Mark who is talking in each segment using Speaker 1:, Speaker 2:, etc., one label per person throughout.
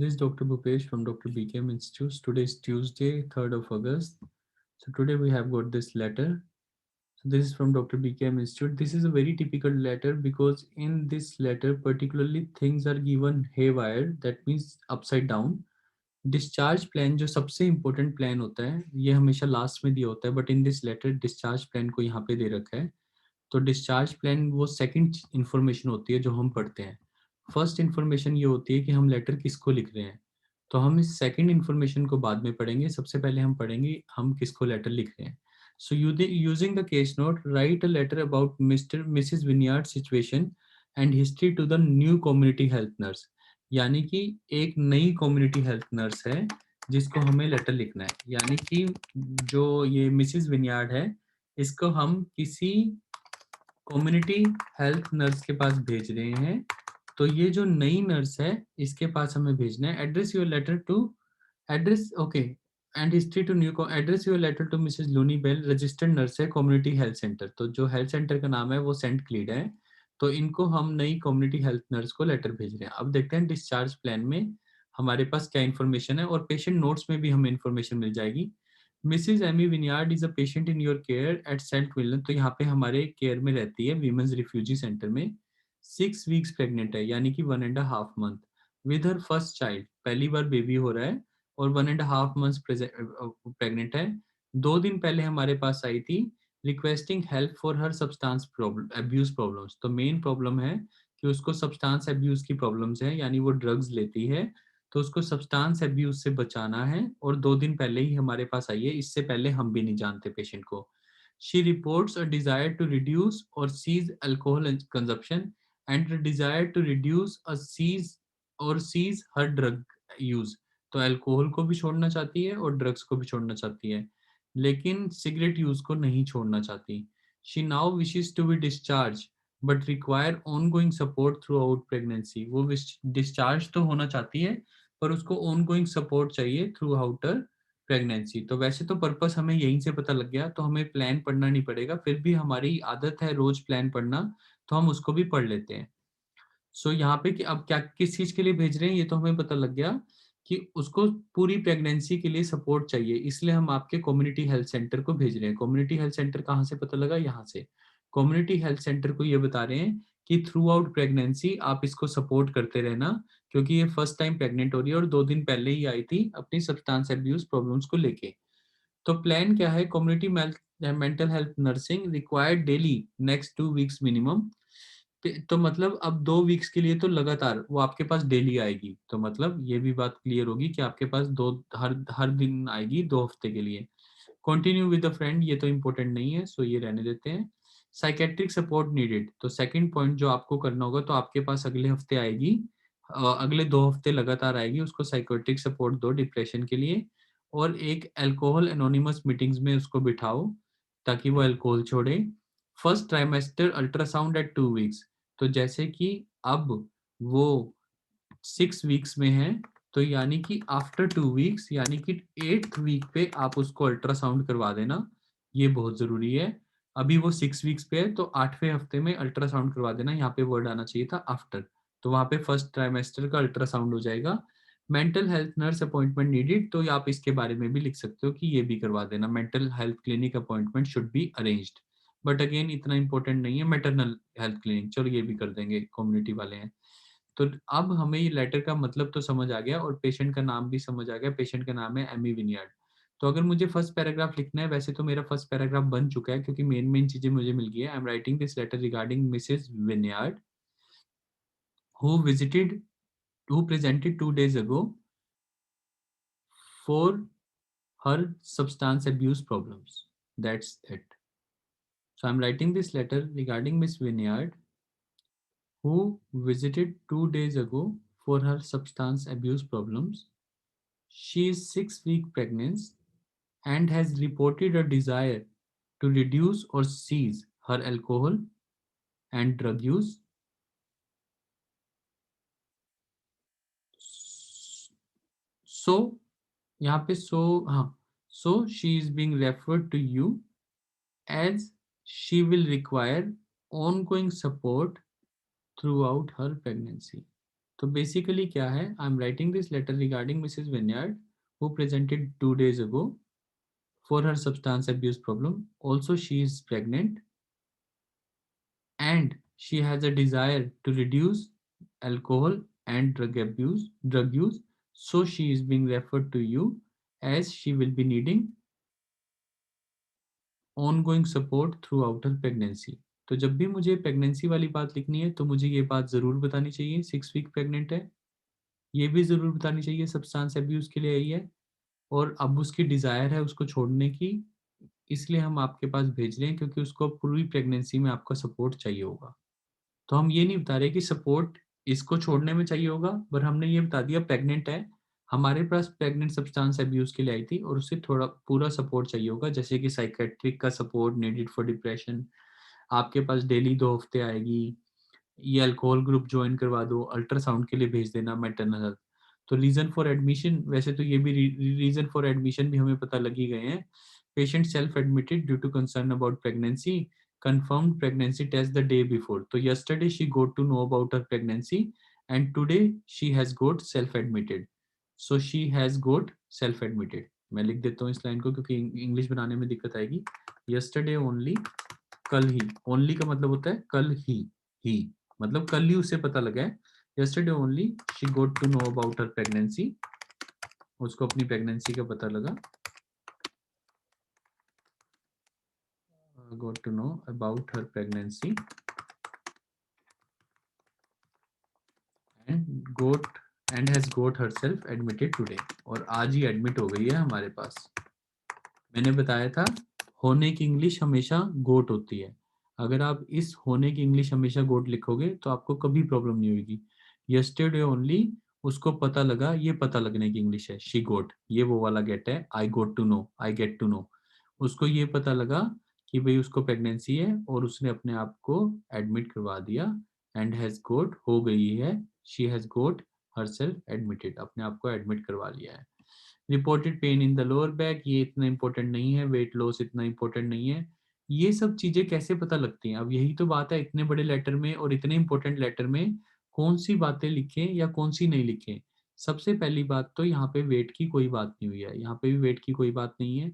Speaker 1: This is Dr. Bhupesh from Dr. BKM Institute. Today is Tuesday, 3rd of August. So today we have got this letter. So this is from Dr. BKM Institute. This is a very typical letter because in this letter, particularly things are given haywire, that means upside down. Discharge plan जो सबसे important plan होता है ये हमेशा last में दिया होता है, but in this letter discharge plan को यहाँ पे दे रखा है. तो डिस्चार्ज प्लान वो सेकंड इन्फॉर्मेशन होती है जो हम पढ़ते हैं. फर्स्ट इन्फॉर्मेशन ये होती है कि हम लेटर किसको लिख रहे हैं. तो हम इस सेकंड इन्फॉर्मेशन को बाद में पढ़ेंगे. सबसे पहले हम पढ़ेंगे हम किसको लेटर लिख रहे हैं. So using the case note write a letter about Mr Mrs Vineyard situation and history to the new community health nurse. यानी कि एक नई कम्युनिटी हेल्थ नर्स है जिसको हमें लेटर लिखना है. यानी कि जो ये मिसिज विनियार्ड है इसको हम किसी कम्युनिटी हेल्थ नर्स के पास भेज रहे हैं. तो ये जो नई नर्स है इसके पास हमें भेजना है. Address your letter to address okay and history to new address your letter to Mrs Looney Bell, registered nurse है कम्युनिटी हेल्थ सेंटर. तो जो हेल्थ सेंटर का नाम है वो सेंट क्लीड है. तो इनको हम नई कम्युनिटी हेल्थ नर्स को लेटर भेज रहे हैं. अब देखते हैं डिस्चार्ज प्लान में हमारे पास क्या इन्फॉर्मेशन है और पेशेंट नोट्स में भी हमें इन्फॉर्मेशन मिल जाएगी. Mrs Amy Vineyard is a patient in your care at Saint Villan. तो यहाँ पे हमारे केयर में रहती है वीमेंस रिफ्यूजी सेंटर में. 6 वीक्स प्रेग्नेंट है यानी कि 1.5 month with her first child. पहली बार बेबी हो रहा है और 1.5 मंथ प्रेग्नेंट है. 2 दिन पहले हमारे पास आई थी requesting help for her substance problem abuse problems. तो मेन प्रॉब्लम है कि उसको सब्सटेंस अब्यूज की प्रॉब्लम्स है यानी वो ड्रग्स लेती है. तो उसको सब्सटेंस अब्यूज से बचाना है और 2 दिन पहले ही हमारे पास आई है. इससे पहले हम भी नहीं जानते पेशेंट को. She reports a desire to reduce or cease alcohol consumption and desire to reduce a cease or cease her drug use. तो अल्कोहल को भी छोड़ना चाहती है और ड्रग्स को भी छोड़ना चाहती है लेकिन सिगरेट यूज को नहीं छोड़ना चाहती. She now wishes to be discharge but require ongoing support throughout pregnancy. वो डिस्चार्ज तो होना चाहती है पर उसको ऑनगोइंग सपोर्ट चाहिए थ्रू आउट प्रेगनेंसी. तो वैसे तो पर्पस हमें यहीं से पता लग गया तो हमें प्लान पढ़ना नहीं पड़ेगा. फिर भी हमारी आदत है रोज प्लान पढ़ना तो हम उसको भी पढ़ लेते हैं. सो यहाँ पे कि अब क्या किस चीज के लिए भेज रहे हैं ये तो हमें पता लग गया कि उसको पूरी प्रेगनेंसी के लिए सपोर्ट चाहिए. इसलिए हम आपके कम्युनिटी हेल्थ सेंटर को भेज रहे हैं. कम्युनिटी हेल्थ सेंटर कहाँ से पता लगा? यहाँ से. कम्युनिटी हेल्थ सेंटर को ये बता रहे हैं कि थ्रू आउट प्रेगनेंसी आप इसको सपोर्ट करते रहना क्योंकि ये फर्स्ट टाइम प्रेग्नेंट हो रही है और 2 दिन पहले ही आई थी अपनी सब्सटेंस अब्यूज प्रॉब्लम्स को लेके. तो प्लान क्या है? Community mental health nursing required daily next 2 weeks minimum. तो मतलब अब 2 वीक्स के लिए तो लगातार वो आपके पास डेली आएगी. तो मतलब ये भी बात क्लियर होगी कि आपके पास दो हर हर दिन आएगी 2 हफ्ते के लिए. कंटिन्यू विद अ फ्रेंड ये तो इम्पोर्टेंट नहीं है सो ये रहने देते हैं. Psychiatric support needed. तो सेकंड पॉइंट जो आपको करना होगा तो आपके पास अगले हफ्ते आएगी. अगले 2 हफ्ते लगातार आएगी. उसको साइकेट्रिक सपोर्ट दो डिप्रेशन के लिए और एक अल्कोहल एनोनिमस मीटिंग्स में उसको बिठाओ ताकि वो अल्कोहल छोड़े. First trimester ultrasound at 2 weeks. तो जैसे कि अब वो 6 वीक्स में है तो यानी कि आफ्टर 2 वीक्स यानी कि 8th वीक पे आप उसको अल्ट्रासाउंड करवा देना. ये बहुत जरूरी है. अभी वो 6 वीक्स पे है तो 8वें हफ्ते में अल्ट्रासाउंड करवा देना. यहाँ पे वर्ड आना चाहिए था आफ्टर. तो वहाँ पे फर्स्ट ट्राइमेस्टर का अल्ट्रासाउंड हो जाएगा. Mental health nurse appointment needed. तो आप इसके बारे में भी लिख सकते हो कि ये भी करवा देना. Mental health clinic appointment should be arranged. But again इतना इंपॉर्टेंट नहीं है. मैटरनल हेल्थ क्लिनिक चलो ये भी कर देंगे कम्युनिटी वाले हैं. तो अब हमें ये लेटर का मतलब तो समझ आ गया और पेशेंट का नाम भी समझ आ गया. पेशेंट का नाम है एमी विनियार्ड. तो अगर मुझे फर्स्ट पैराग्राफ लिखना है वैसे तो मेरा फर्स्ट पैराग्राफ बन चुका है क्योंकि मेन मेन चीजें मुझे मिल गई है. I am writing this letter regarding Mrs Vineyard who visited who presented 2 days ago for her substance abuse problems. That's it. So I'm writing this letter regarding Miss Vineyard, who visited 2 days ago for her substance abuse problems. She is 6 weeks pregnant and has reported a desire to reduce or cease her alcohol and drug use. So यहाँ पे हाँ so she is being referred to you as she will require ongoing support throughout her pregnancy. तो basically क्या है, I am writing this letter regarding Mrs Vineyard who presented 2 days ago for her substance abuse problem. Also, she is pregnant and she has a desire to reduce alcohol and drug use. So she is being referred to you as she will be needing ongoing support throughout her pregnancy. तो जब भी मुझे pregnancy वाली बात लिखनी है तो मुझे ये बात ज़रूर बतानी चाहिए 6 वीक प्रेग्नेंट है, ये भी ज़रूर बतानी चाहिए सब्सटेंस अब्यूज़ के लिए आई है और अब उसकी डिज़ायर है उसको छोड़ने की, इसलिए हम आपके पास भेज रहे हैं क्योंकि उसको पूरी प्रेगनेंसी में आपका सपोर्ट चाहिए होगा। तो हम ये नहीं बता रहे कि सपोर्ट इसको छोड़ने में चाहिए होगा, पर हमने ये बता दिया प्रेग्नेंट है, हमारे पास प्रेग्नेंट सब्सटेंस अब्यूज़ के लिए आई थी और उसे थोड़ा पूरा सपोर्ट चाहिए होगा, जैसे कि साइकियाट्रिक का सपोर्ट नीडेड फॉर डिप्रेशन, आपके पास डेली 2 हफ्ते आएगी, ये अल्कोहल ग्रुप ज्वाइन करवा दो, अल्ट्रासाउंड के लिए भेज देना मैटरनल हेल्थ। तो रीज़न फॉर एडमिशन, वैसे तो ये भी रीज़न फॉर एडमिशन भी हमें पता लग ही गए हैं। Patient self admitted due to concern about pregnancy, confirmed pregnancy test the day before. So yesterday she got to know about her pregnancy and today she has got self admitted. So she has got self admitted. मैं लिख देता हूँ इस line को क्योंकि English बनाने में दिक्कत आएगी। yesterday only, कल ही, only का मतलब होता है कल ही मतलब कल ही उसे पता लगा है। yesterday only she got to know about her pregnancy, उसको अपनी प्रेगनेंसी का पता लगा। got to know about her pregnancy and got and has got herself admitted today, और आज ही एडमिट हो गई है हमारे पास। मैंने बताया था होने की इंग्लिश हमेशा गोट होती है, अगर आप इस होने की इंग्लिश हमेशा गोट लिखोगे तो आपको कभी प्रॉब्लम नहीं होगी। यस्टरडे ओनली, उसको पता लगा, ये पता लगने की इंग्लिश है शी गोट, ये वो वाला गेट है, I got to know, I get to know, उसको ये पता लगा कि भाई उसको प्रेगनेंसी है और उसने अपने आप को एडमिट करवा दिया। एंड हैज गोट हो गई है, she has got herself admitted, अपने आप को एडमिट करवा लिया है। Reported pain in the lower back, ये इतना इंपॉर्टेंट नहीं है, वेट लॉस इतना इंपॉर्टेंट नहीं है। ये सब चीजें कैसे पता लगती हैं, अब यही तो बात है, इतने बड़े लेटर में और इतने इंपॉर्टेंट लेटर में कौन सी बातें लिखें या कौन सी नहीं लिखें। सबसे पहली बात तो यहाँ पे वेट की कोई बात नहीं हुई है, यहाँ पे भी वेट की कोई बात नहीं है,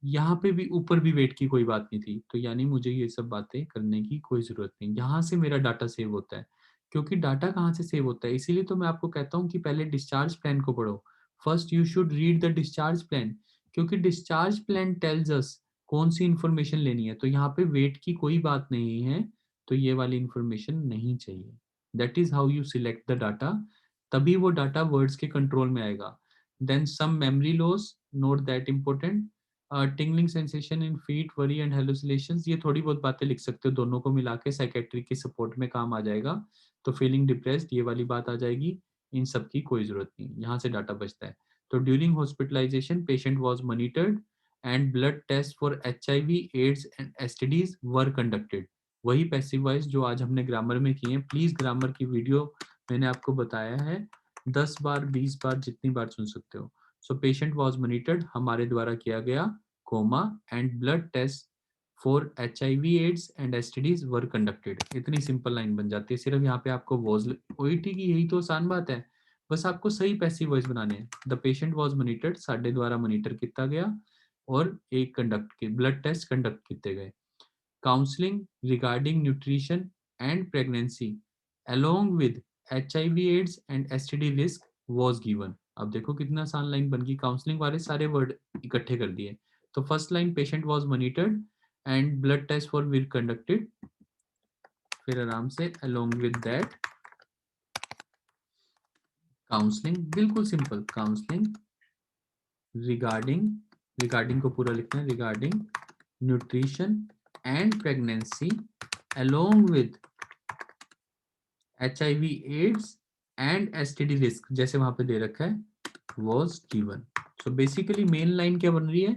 Speaker 1: यहाँ पे भी ऊपर भी वेट की कोई बात नहीं थी, तो यानी मुझे ये सब बातें करने की कोई ज़रूरत नहीं। यहाँ से मेरा डाटा सेव होता है, क्योंकि डाटा कहाँ से सेव होता है, इसीलिए तो मैं आपको कहता हूँ कि पहले डिस्चार्ज प्लान को पढ़ो। First you should read the discharge plan, क्योंकि डिस्चार्ज प्लान टेल्स अस कौन सी इन्फॉर्मेशन लेनी है। तो यहाँ पे वेट की कोई बात नहीं है, तो ये वाली इन्फॉर्मेशन नहीं चाहिए। That is how you select the data, तभी वो डाटा वर्ड्स के कंट्रोल में आएगा। Then some memory loss, note that important. Tingling sensation in feet, worry and hallucinations, ये थोड़ी बहुत बातें लिख सकते हो, दोनों को मिला के साइकेट्री के सपोर्ट में काम आ जाएगा। तो फीलिंग डिप्रेस्ड, ये वाली बात आ जाएगी, इन सब की कोई जरूरत नहीं, यहाँ से डाटा बचता है। तो during hospitalisation patient was monitored and blood test for HIV AIDS and STDs were conducted. वही पैसिव वॉइस जो आज हमने ग्रामर में किए हैं, प्लीज ग्रामर की वीडियो मैंने आपको बताया है 10 बार 20 बार जितनी बार सुन सकते हो। सो पेशेंट वाज मॉनिटर्ड, हमारे द्वारा किया गया, comma and blood test for HIV AIDS and STDs were conducted. इतनी सिंपल लाइन बन जाती है, सिर्फ यहाँ पे आपको वॉज OET की यही तो आसान बात है, बस आपको सही पैसिव वॉइस बनाने हैं। द पेशेंट वाज मॉनिटर्ड, साडे द्वारा मॉनिटर किया गया और एक कंडक्ट के ब्लड टेस्ट कंडक्ट किए गए। Counselling regarding nutrition and pregnancy along with HIV AIDS and STD risk was given। अब देखो कितना आसान लाइन बन गई, काउंसलिंग वाले सारे वर्ड इकट्ठे कर दिए। तो first line patient was monitored and blood test for were conducted, फिर आराम से along with that काउंसलिंग, बिल्कुल सिंपल, काउंसलिंग रिगार्डिंग, रिगार्डिंग को पूरा लिखना है, regarding nutrition and pregnancy along with HIV AIDS and STD risk, जैसे वहां पे दे रखा है was given। So basically main line क्या बन रही है,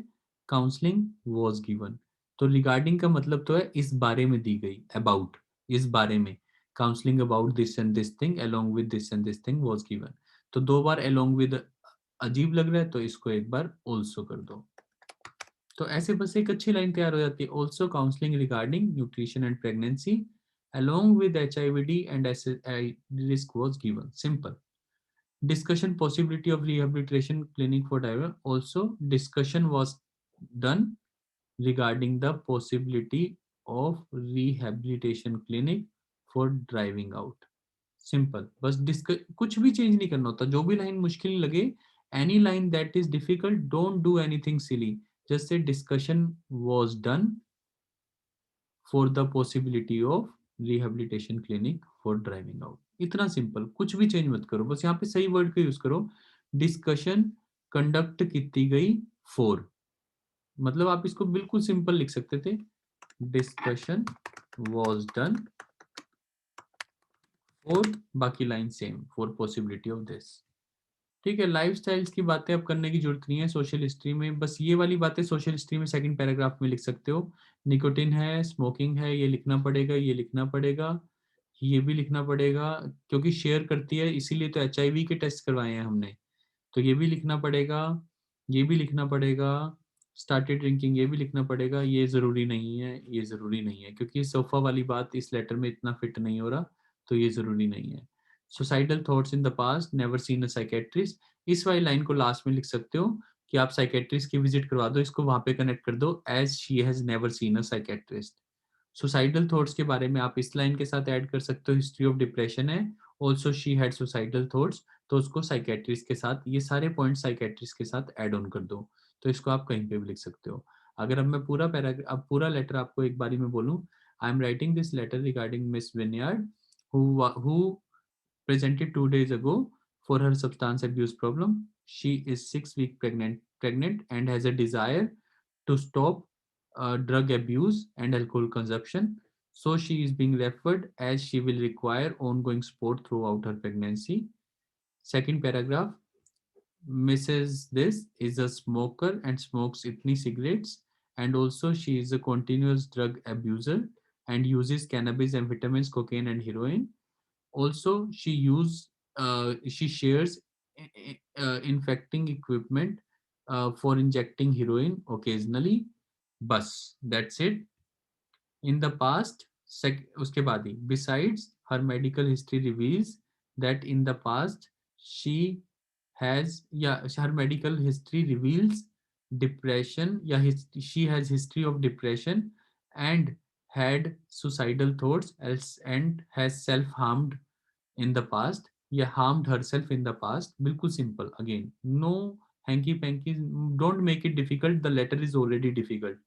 Speaker 1: काउंसलिंग was given। तो रिगार्डिंग का मतलब तो है इस बारे में दी गई, अबाउट, इस बारे में, counselling about this and this thing along with this and this thing was given। तो 2 बार along with अजीब लग रहा है तो इसको एक बार also कर दो। तो ऐसे बस एक अच्छी लाइन तैयार हो जाती है, also counselling regarding nutrition and pregnancy along with HIVD and SSI risk was given. Simple. Discussion possibility of rehabilitation clinic for driver. Also, discussion was done regarding the possibility of rehabilitation clinic for driving out. Simple, बस disc कुछ भी change नहीं करना होता, जो भी line मुश्किल लगे, any line that is difficult, don't do anything silly, just say discussion was done for the possibility of rehabilitation clinic for driving out. इतना सिंपल, कुछ भी चेंज मत करो, बस यहाँ पे सही वर्ड का यूज करो। डिस्कशन कंडक्ट की गई फॉर, मतलब आप इसको बिल्कुल सिंपल लिख सकते थे, डिस्कशन वाज डन फॉर, बाकी line same, for possibility of this. ठीक है, लाइफ स्टाइल्स की बातें अब करने की जरूरत नहीं है सोशल हिस्ट्री में, बस ये वाली बातें सोशल हिस्ट्री में सेकंड पैराग्राफ में लिख सकते हो। निकोटिन है, स्मोकिंग है, ये लिखना पड़ेगा, ये लिखना पड़ेगा, ये भी लिखना पड़ेगा, क्योंकि शेयर करती है इसीलिए तो HIV के टेस्ट करवाए हैं हमने, तो ये भी लिखना पड़ेगा, ये भी लिखना पड़ेगा, स्टार्टेड ड्रिंकिंग ये भी लिखना पड़ेगा। ये ज़रूरी नहीं है, ये ज़रूरी नहीं है, क्योंकि सोफ़ा वाली बात इस लेटर में इतना फिट नहीं हो रहा, तो ये ज़रूरी नहीं है। Suicidal thoughts in the past, never seen a psychiatrist, इस वाली लाइन को लास्ट में लिख सकते हो कि आप साइकेट्रिस्ट की विजिट करवा दो, इसको वहाँ पे कनेक्ट कर दो, as she has never seen a psychiatrist. Suicidal thoughts के बारे में आप इस लाइन के साथ ऐड कर सकते हो, हिस्ट्री ऑफ डिप्रेशन है, also she had suicidal thoughts, तो उसको साइकेट्रिस्ट के साथ, ये सारे पॉइंट साइकेट्रिस्ट के साथ ऐड ऑन कर दो, तो इसको आप कहीं पे भी लिख सकते हो। अगर अब मैं पूरा पैराग्राफ, अब पूरा लेटर आपको एक बारी में बोलूं, I am writing this letter regarding Miss Vineyard who presented 2 days ago for her substance abuse problem. She is 6 weeks pregnant and has a desire to stop drug abuse and alcohol consumption. So she is being referred as she will require ongoing support throughout her pregnancy. Second paragraph, Mrs. This is a smoker and smokes itni cigarettes, and also she is a continuous drug abuser and uses cannabis, amphetamines, cocaine, and heroin. Also, she shares infecting equipment for injecting heroin occasionally. Bus, that's it. In the past, उसके बाद ही, besides her medical history reveals that in the past she has, yeah, her medical history reveals depression, yeah, she has history of depression and had suicidal thoughts else and has self harmed in the past, या harmed herself in the past. बिल्कुल simple, again no hanky panky, don't make it difficult, the letter is already difficult.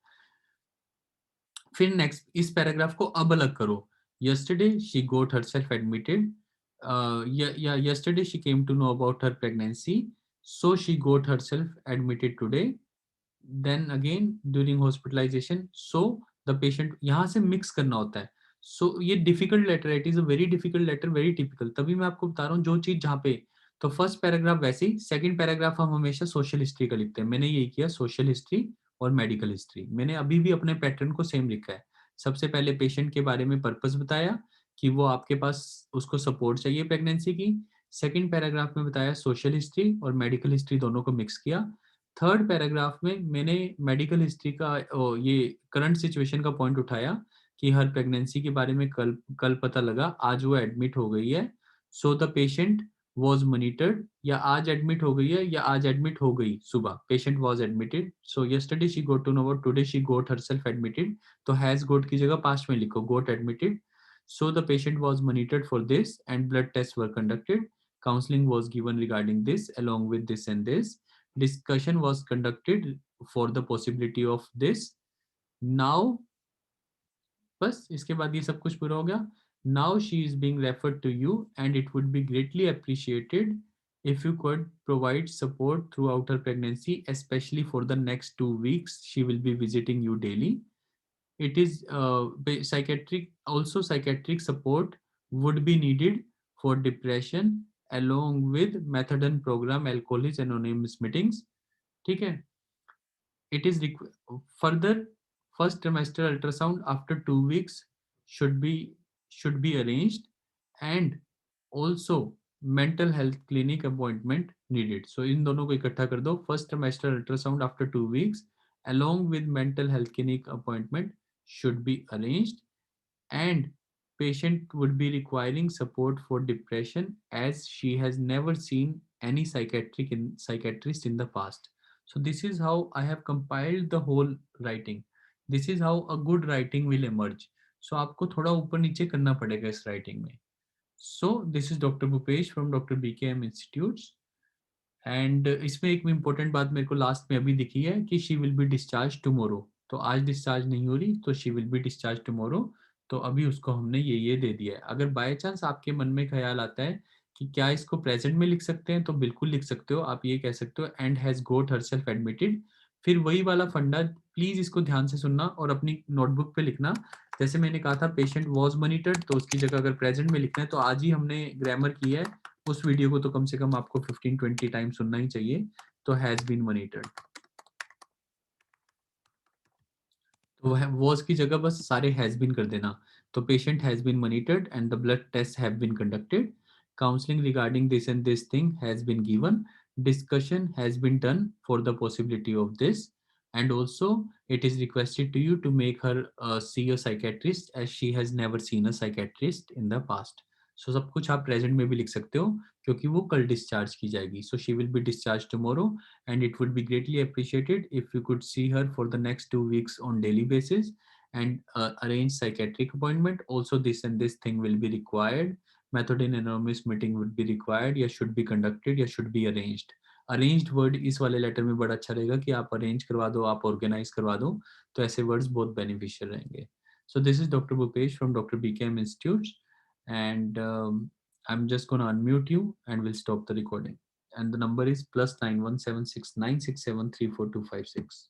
Speaker 1: फिर next इस paragraph को अब अलग करो, yesterday she got herself admitted, yeah, yesterday she came to know about her pregnancy, so she got herself admitted today. Then again during hospitalisation, so the patient, यहाँ से mix करना होता है। सो ये डिफिकल्ट लेटर है, it is a very difficult letter, very typical, तभी मैं आपको बता रहा हूँ जो चीज जहाँ पे, तो फर्स्ट पैराग्राफ वैसे ही, सेकंड पैराग्राफ हम हमेशा सोशल हिस्ट्री का लिखते हैं, मैंने यही किया, सोशल हिस्ट्री और मेडिकल हिस्ट्री, मैंने अभी भी अपने पैटर्न को सेम लिखा है। सबसे पहले पेशेंट के बारे में पर्पस बताया कि वो आपके पास, उसको सपोर्ट चाहिए प्रेगनेंसी की। सेकंड पैराग्राफ में बताया सोशल हिस्ट्री और मेडिकल हिस्ट्री दोनों को मिक्स किया। थर्ड पैराग्राफ में मैंने मेडिकल हिस्ट्री का ये करंट सिचुएशन का पॉइंट उठाया कि हर प्रेगनेंसी के बारे में कल कल पता लगा, आज वो एडमिट हो गई है, सो द पेशेंट वाज मॉनिटर्ड, या आज एडमिट हो गई है या आज एडमिट हो गई सुबह, patient was admitted, so yesterday she got to know about, today she got herself admitted, तो हैज गोट की जगह पास्ट में लिखो, got admitted, so the patient was monitored for this and blood test were conducted, counselling was given regarding this along with this and this, discussion was conducted for the possibility of this. Now, बस इसके बाद ये सब कुछ पूरा हो गया। Now she is being referred to you and it would be greatly appreciated if you could provide support throughout her pregnancy, especially for the next 2 weeks. She will be visiting you daily. It is psychiatric, also psychiatric support would be needed for depression along with methadone program, alcoholics anonymous meetings. ठीक है, it is further, first trimester ultrasound after 2 weeks should be should be arranged, and also mental health clinic appointment needed. So इन दोनों को इकट्ठा कर दो, first trimester ultrasound after 2 weeks along with mental health clinic appointment should be arranged, and patient would be requiring support for depression as she has never seen any psychiatrist in the past. So this is how I have compiled the whole writing. This is how a good writing will emerge. So आपको थोड़ा ऊपर नीचे करना पड़ेगा इस writing में. So this is Dr. Bhupesh from Dr. BKM Institutes. And इसमें एक इम्पोर्टेंट बात मेरे को लास्ट में अभी दिखी है कि she will be discharge tomorrow. तो आज डिस्चार्ज नहीं हो रही, तो she will be discharge tomorrow. तो अभी उसको हमने ये दे दिया है. अगर बाय चांस आपके मन में ख्याल आता है कि क्या इसको प्रेजेंट में लिख सकते हैं, तो बिल्कुल लिख सकते हो. आप ये कह सकते हो and has got herself admitted. फिर वही वाला फंडा, प्लीज इसको ध्यान से सुनना और अपनी नोटबुक पे लिखना. जैसे मैंने कहा था पेशेंट वॉज मॉनिटर्ड, तो उसकी जगह अगर प्रेजेंट में लिखना है तो आज ही हमने ग्रामर की है. उस वीडियो को तो कम से कम आपको 15-20 टाइम सुनना ही चाहिए. तो हैज बीन मॉनिटर्ड, तो वह वॉज की जगह बस सारे हैज बीन कर देना. तो patient has been monitored and the blood test have been conducted. Counselling regarding this and this thing has been given. Discussion has been done for the possibility of this, and also it is requested to you to make her see a psychiatrist as she has never seen a psychiatrist in the past. So सब कुछ आप present में भी लिख सकते हो क्योंकि वो कल डिस्चार्ज की जाएगी. So she will be discharged tomorrow, and it would be greatly appreciated if you could see her for the next 2 weeks on daily basis and arrange psychiatric appointment. Also this and this thing will be required. Method in anonymous meeting would be required या should be conducted या should be arranged. Arranged word इस वाले letter में बड़ा अच्छा रहेगा कि आप अरेंज करवा दो, आप ऑर्गेनाइज करवा दो. तो ऐसे वर्ड्स बहुत बेनिफिशियल रहेंगे. So this is doctor Bhupesh from doctor BKM institute, and I'm just going to unmute you and we'll stop the recording. And the number is +917696734256.